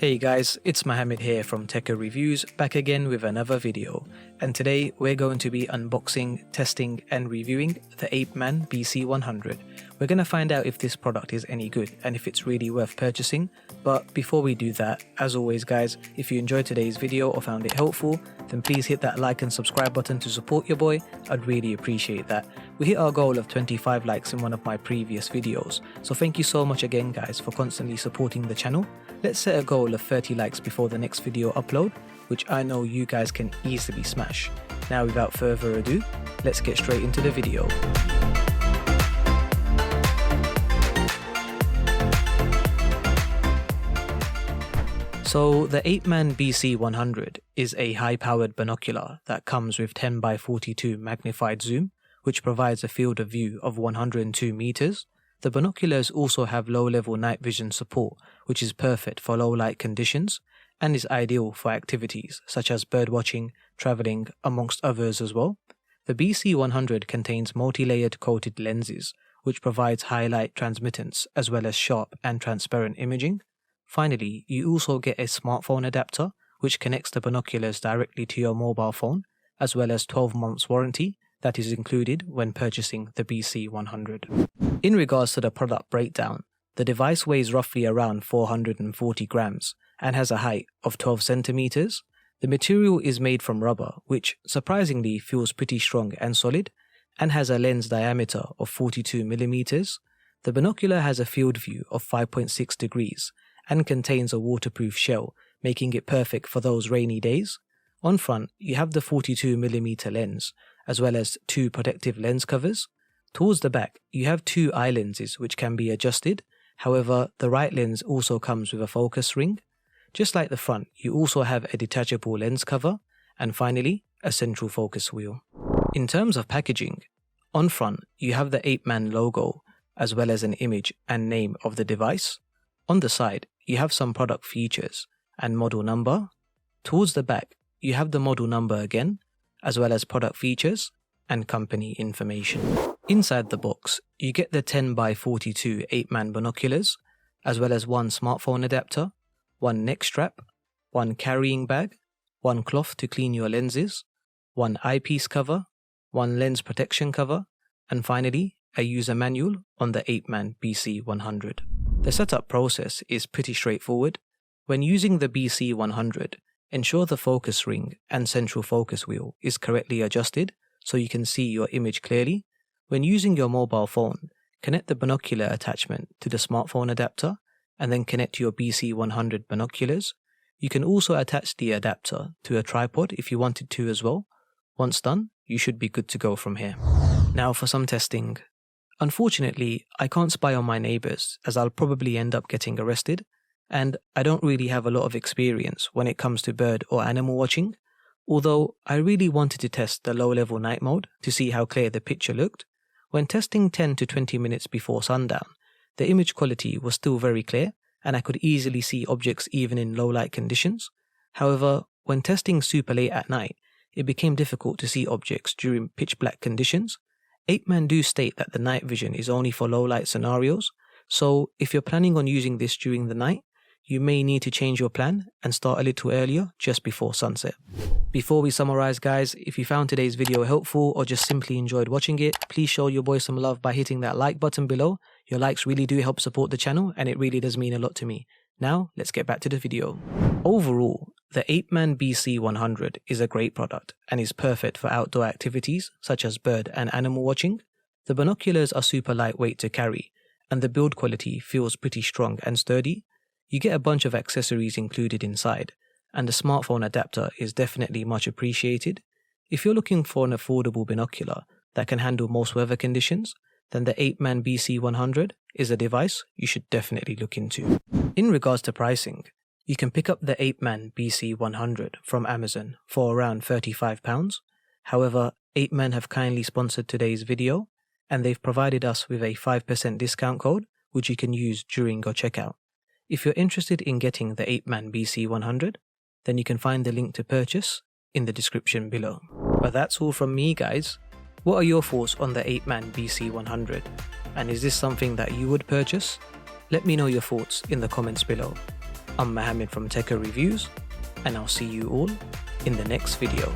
Hey guys, it's Mohammed here from tekkerreviews, back again with another video, and today we're going to be unboxing, testing and reviewing the Apeman BC100. We're going to find out if this product is any good and if it's really worth purchasing, but before we do that, as always guys, if you enjoyed today's video or found it helpful, then please hit that like and subscribe button to support your boy. I'd really appreciate that. We hit our goal of 25 likes in one of my previous videos, so thank you so much again guys for constantly supporting the channel. Let's set a goal of 30 likes before the next video upload, which I know you guys can easily smash. Now without further ado, let's get straight into the video. So the Apeman BC100 is a high-powered binocular that comes with 10x42 magnified zoom, which provides a field of view of 102 meters. The binoculars also have low-level night vision support, which is perfect for low-light conditions and is ideal for activities such as birdwatching, travelling, amongst others as well. The BC100 contains multi-layered coated lenses, which provides high-light transmittance as well as sharp and transparent imaging. Finally, you also get a smartphone adapter, which connects the binoculars directly to your mobile phone, as well as 12 months warranty that is included when purchasing the BC100. In regards to the product breakdown, the device weighs roughly around 440 grams and has a height of 12 centimeters. The material is made from rubber, which surprisingly feels pretty strong and solid, and has a lens diameter of 42 millimeters. The binocular has a field view of 5.6 degrees and contains a waterproof shell, making it perfect for those rainy days. On front, you have the 42mm lens, as well as two protective lens covers. Towards the back, you have two eye lenses which can be adjusted. However, the right lens also comes with a focus ring. Just like the front, you also have a detachable lens cover, and finally, a central focus wheel. In terms of packaging, on front, you have the Apeman logo, as well as an image and name of the device. On the side, you have some product features and model number. Towards the back, you have the model number again, as well as product features and company information. Inside the box, you get the 10x42 Apeman binoculars, as well as one smartphone adapter, one neck strap, one carrying bag, one cloth to clean your lenses, one eyepiece cover, one lens protection cover, and finally, a user manual on the Apeman BC100. The setup process is pretty straightforward. When using the BC100, ensure the focus ring and central focus wheel is correctly adjusted so you can see your image clearly. When using your mobile phone, connect the binocular attachment to the smartphone adapter and then connect your BC100 binoculars. You can also attach the adapter to a tripod if you wanted to as well. Once done, you should be good to go from here. Now for some testing. Unfortunately, I can't spy on my neighbours as I'll probably end up getting arrested, and I don't really have a lot of experience when it comes to bird or animal watching, although I really wanted to test the low-level night mode to see how clear the picture looked. When testing 10 to 20 minutes before sundown, the image quality was still very clear and I could easily see objects even in low-light conditions. However, when testing super late at night, it became difficult to see objects during pitch-black conditions. Apeman do state that the night vision is only for low-light scenarios, so if you're planning on using this during the night, you may need to change your plan and start a little earlier just before sunset. Before we summarize guys, if you found today's video helpful or just simply enjoyed watching it, please show your boy some love by hitting that like button below. Your likes really do help support the channel and it really does mean a lot to me. Now, let's get back to the video. Overall, the Apeman BC100 is a great product and is perfect for outdoor activities such as bird and animal watching. The binoculars are super lightweight to carry and the build quality feels pretty strong and sturdy. You get a bunch of accessories included inside, and the smartphone adapter is definitely much appreciated. If you're looking for an affordable binocular that can handle most weather conditions, then the Apeman BC100 is a device you should definitely look into. In regards to pricing, you can pick up the Apeman BC100 from Amazon for around £35. However, Apeman have kindly sponsored today's video, and they've provided us with a 5% discount code, which you can use during your checkout. If you're interested in getting the Apeman BC100, then you can find the link to purchase in the description below. But that's all from me guys. What are your thoughts on the Apeman BC100? And is this something that you would purchase? Let me know your thoughts in the comments below. I'm Mohammed from Tekkerreviews, and I'll see you all in the next video.